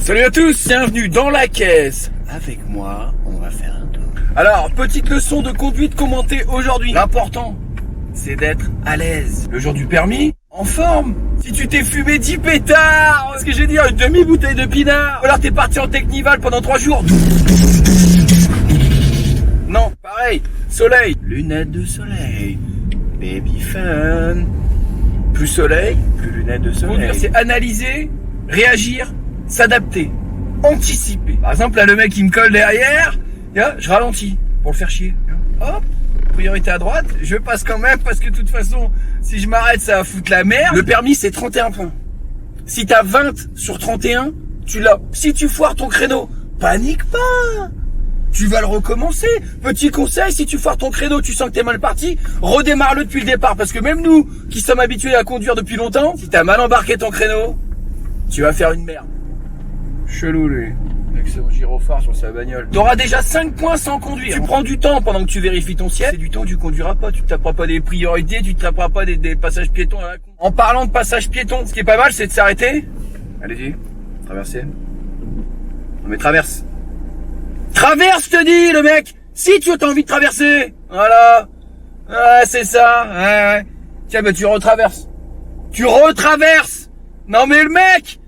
Salut à tous, bienvenue dans la caisse. Avec moi, on va faire un tour. Alors, petite leçon de conduite commentée aujourd'hui. L'important, c'est d'être à l'aise. Le jour du permis, en forme. Si tu t'es fumé 10 pétards, ce que j'ai dit, une demi-bouteille de pinard, ou alors t'es parti en Technival pendant 3 jours. Non, pareil, soleil. Lunettes de soleil, baby fun. Plus soleil, plus lunettes de soleil. Conduire, c'est analyser, réagir, s'adapter, anticiper. Par exemple, là, le mec, il me colle derrière, je ralentis pour le faire chier. Hop, priorité à droite, je passe quand même parce que de toute façon, si je m'arrête, ça va foutre la merde. Le permis, c'est 31 points. Si t'as 20 sur 31, tu l'as. Si tu foires ton créneau, panique pas. Tu vas le recommencer. Petit conseil, si tu foires ton créneau, tu sens que t'es mal parti, redémarre-le depuis le départ. Parce que même nous, qui sommes habitués à conduire depuis longtemps, si t'as mal embarqué ton créneau, tu vas faire une merde. Chelou, lui. Avec son gyrophare sur sa bagnole. T'auras déjà 5 points sans conduire. Tu prends du temps pendant que tu vérifies ton ciel. C'est du temps que tu conduiras pas. Tu te taperas pas des priorités, tu te taperas pas des passages piétons à la con. En parlant de passages piétons, ce qui est pas mal, c'est de s'arrêter. Allez-y. Traversez. Non mais traverse. Traverse, te dis, le mec. Si tu as envie de traverser. Voilà. Ouais, c'est ça. Ouais. Tiens, bah tu retraverses. Tu retraverses. Non mais le mec.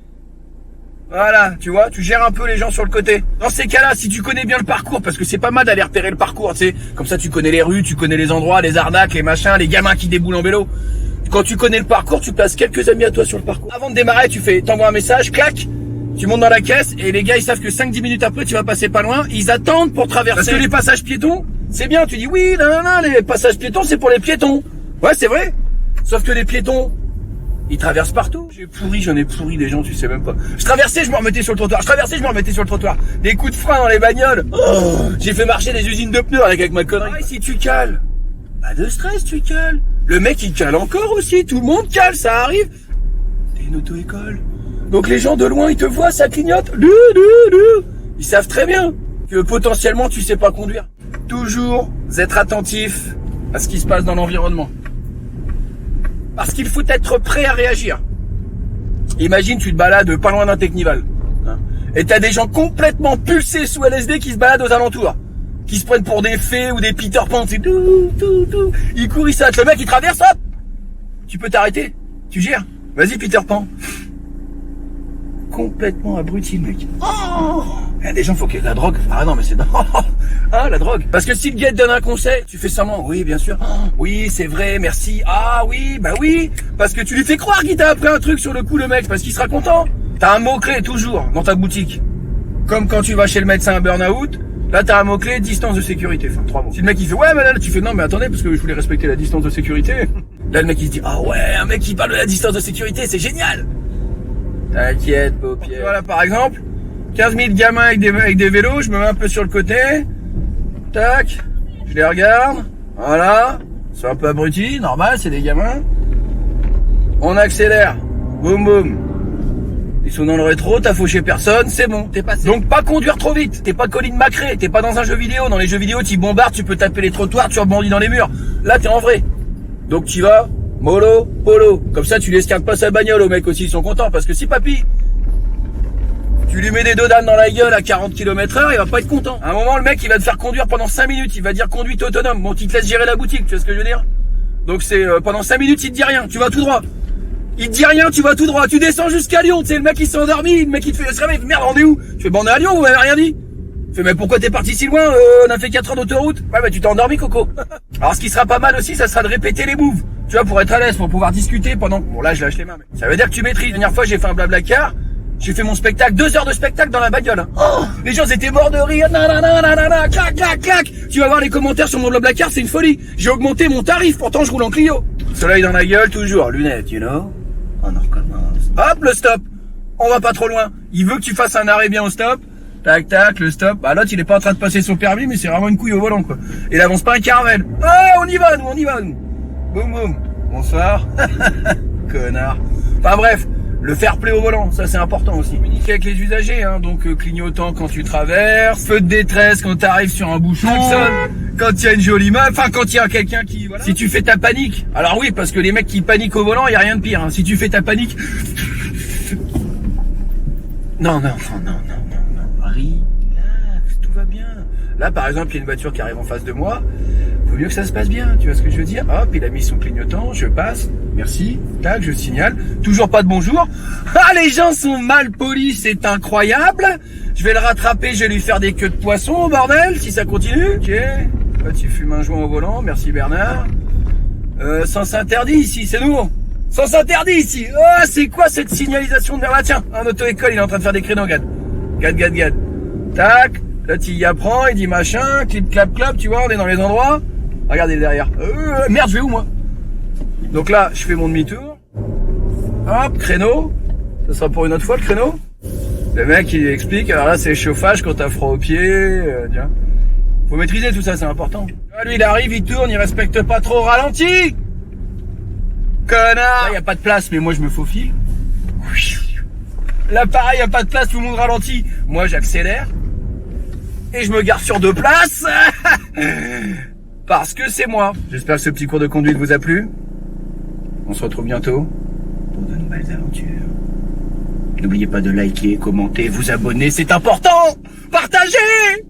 Voilà, tu vois, tu gères un peu les gens sur le côté. Dans ces cas-là, si tu connais bien le parcours, parce que c'est pas mal d'aller repérer le parcours, tu sais, comme ça tu connais les rues, tu connais les endroits, les arnaques, les machins, les gamins qui déboulent en vélo. Quand tu connais le parcours, tu places quelques amis à toi sur le parcours. Avant de démarrer, t'envoies un message, clac, tu montes dans la caisse, et les gars, ils savent que 5-10 minutes après, tu vas passer pas loin, ils attendent pour traverser. Parce que les passages piétons, c'est bien, tu dis oui, non, les passages piétons, c'est pour les piétons. Ouais, c'est vrai. Sauf que les piétons, ils traversent partout. J'en ai pourri des gens, tu sais même pas. Je traversais, je me remettais sur le trottoir. Des coups de frein dans les bagnoles. Oh, j'ai fait marcher des usines de pneus avec ma connerie. Ouais, si tu cales, pas de stress, tu cales. Le mec, il cale encore aussi. Tout le monde cale, ça arrive. T'es une auto-école. Donc les gens de loin, ils te voient, ça clignote. Ils savent très bien que potentiellement, tu sais pas conduire. Toujours être attentif à ce qui se passe dans l'environnement. Parce qu'il faut être prêt à réagir. Imagine, tu te balades pas loin d'un Technival. Et t'as des gens complètement pulsés sous LSD qui se baladent aux alentours. Qui se prennent pour des fées ou des Peter Pan. Ils courent, ils s'arrêtent. Le mec, il traverse, hop. Tu peux t'arrêter. Tu gères. Vas-y, Peter Pan. Complètement abruti, le mec. Oh, il y a des gens, faut qu'il y ait de la drogue. Ah non, mais c'est... Ah, la drogue. Parce que si le gars te donne un conseil, tu fais semblant. Oui, bien sûr. Oui, c'est vrai, merci. Ah oui, bah oui. Parce que tu lui fais croire qu'il t'a appris un truc sur le coup, le mec, parce qu'il sera content. T'as un mot-clé toujours dans ta boutique. Comme quand tu vas chez le médecin à burn-out, là t'as un mot-clé, distance de sécurité. Enfin, 3 mots. Si le mec il fait ouais, mais là tu fais non, mais attendez, parce que je voulais respecter la distance de sécurité. Là le mec il se dit ah ouais, un mec qui parle de la distance de sécurité, c'est génial. T'inquiète, paupière. Voilà, par exemple, 15 000 gamins avec des vélos, je me mets un peu sur le côté. Tac, je les regarde. Voilà, c'est un peu abruti, normal, c'est des gamins. On accélère. Boum, boum. Ils sont dans le rétro, t'as fauché personne, c'est bon, t'es passé. Donc pas conduire trop vite, t'es pas Colin McRae, t'es pas dans un jeu vidéo. Dans les jeux vidéo, tu bombardes, tu peux taper les trottoirs, tu rebondis dans les murs. Là, t'es en vrai. Donc tu vas... mollo, polo. Comme ça, tu l'escartes pas sa bagnole aux mecs aussi, ils sont contents. Parce que si papy, tu lui mets des dodanes dans la gueule à 40 km/h, il va pas être content. À un moment, le mec, il va te faire conduire pendant 5 minutes. Il va dire conduite autonome. Bon, il te laisse gérer la boutique, tu vois ce que je veux dire? Donc c'est pendant 5 minutes, il te dit rien. Tu vas tout droit. Il te dit rien, tu vas tout droit. Tu descends jusqu'à Lyon. Tu sais, le mec, il s'est endormi. Le mec, il te fait se réveiller. Merde, on est où? Tu fais, bon, on est à Lyon, vous m'avez rien dit. Tu fais, mais pourquoi t'es parti si loin? On a fait 4 heures d'autoroute. Ouais, bah tu t'es endormi, Coco. Alors, ce qui sera pas mal aussi, ça sera de répéter les moves. Tu vois, pour être à l'aise, pour pouvoir discuter pendant... Bon, là, je lâche les mains, mais... Ça veut dire que tu maîtrises. La dernière fois, j'ai fait un blablacar. J'ai fait mon spectacle, 2 heures de spectacle dans la bagnole. Hein. Oh, les gens étaient morts de rire. Nanana, clac, clac, clac. Tu vas voir les commentaires sur mon blablacar, c'est une folie. J'ai augmenté mon tarif, pourtant je roule en Clio. Soleil dans la gueule, toujours. Lunettes, you know. On en recommence. Hop, le stop. On va pas trop loin. Il veut que tu fasses un arrêt bien au stop. Tac, tac, le stop. Bah, l'autre, il est pas en train de passer son permis, mais c'est vraiment une couille au volant, quoi. Il avance pas un caravelle. Ah, on y va, nous. Boum, boum. Bonsoir. Connard. Enfin, bref. Le fair play au volant, ça c'est important aussi. Communiquer avec les usagers, hein, donc clignotant quand tu traverses, feu de détresse quand t'arrives sur un bouchon, quand il y a une jolie meuf, enfin quand il y a quelqu'un qui... Voilà. Si tu fais ta panique, alors oui, parce que les mecs qui paniquent au volant, il y a rien de pire. Hein. Si tu fais ta panique, alors oui, parce que les mecs qui paniquent au volant, il y a rien de pire. Si tu fais ta panique, alors oui, parce que les mecs qui paniquent au volant, il y a rien de pire. Hein. Si tu fais ta panique, alors oui, parce que les mecs qui paniquent au volant, il y a rien de pire. Si tu fais ta panique, Non, relax, tout va bien. Là, par exemple, il y a une voiture qui arrive en face de moi. Vaut mieux que ça se passe bien, tu vois ce que je veux dire? Hop, il a mis son clignotant, je passe, merci, tac, je signale. Toujours pas de bonjour. Ah, les gens sont mal polis, c'est incroyable. Je vais le rattraper, je vais lui faire des queues de poisson, bordel, si ça continue. Ok, là, tu fumes un joint au volant, merci Bernard. Sens interdit ici, c'est nous. Sens interdit ici. Oh, c'est quoi cette signalisation de merde? Ah, tiens, un auto-école, il est en train de faire des créneaux, gad. Gad. Tac, là, tu y apprends, il dit machin, clip, clap, tu vois, on est dans les endroits. Regardez derrière. Merde, je vais où, moi? Donc là, je fais mon demi-tour. Hop, créneau. Ça sera pour une autre fois, le créneau. Le mec, il explique. Alors là, c'est le chauffage quand t'as froid aux pieds. Tiens. Faut maîtriser tout ça, c'est important. Là, lui, il arrive, il tourne, il respecte pas trop. Ralenti! Connard! Là, y a pas de place, mais moi, je me faufile. Là, pareil, y a pas de place, tout le monde ralentit. Moi, j'accélère. Et je me gare sur 2 places. Parce que c'est moi. J'espère que ce petit cours de conduite vous a plu. On se retrouve bientôt pour de nouvelles aventures. N'oubliez pas de liker, commenter, vous abonner, c'est important. Partagez!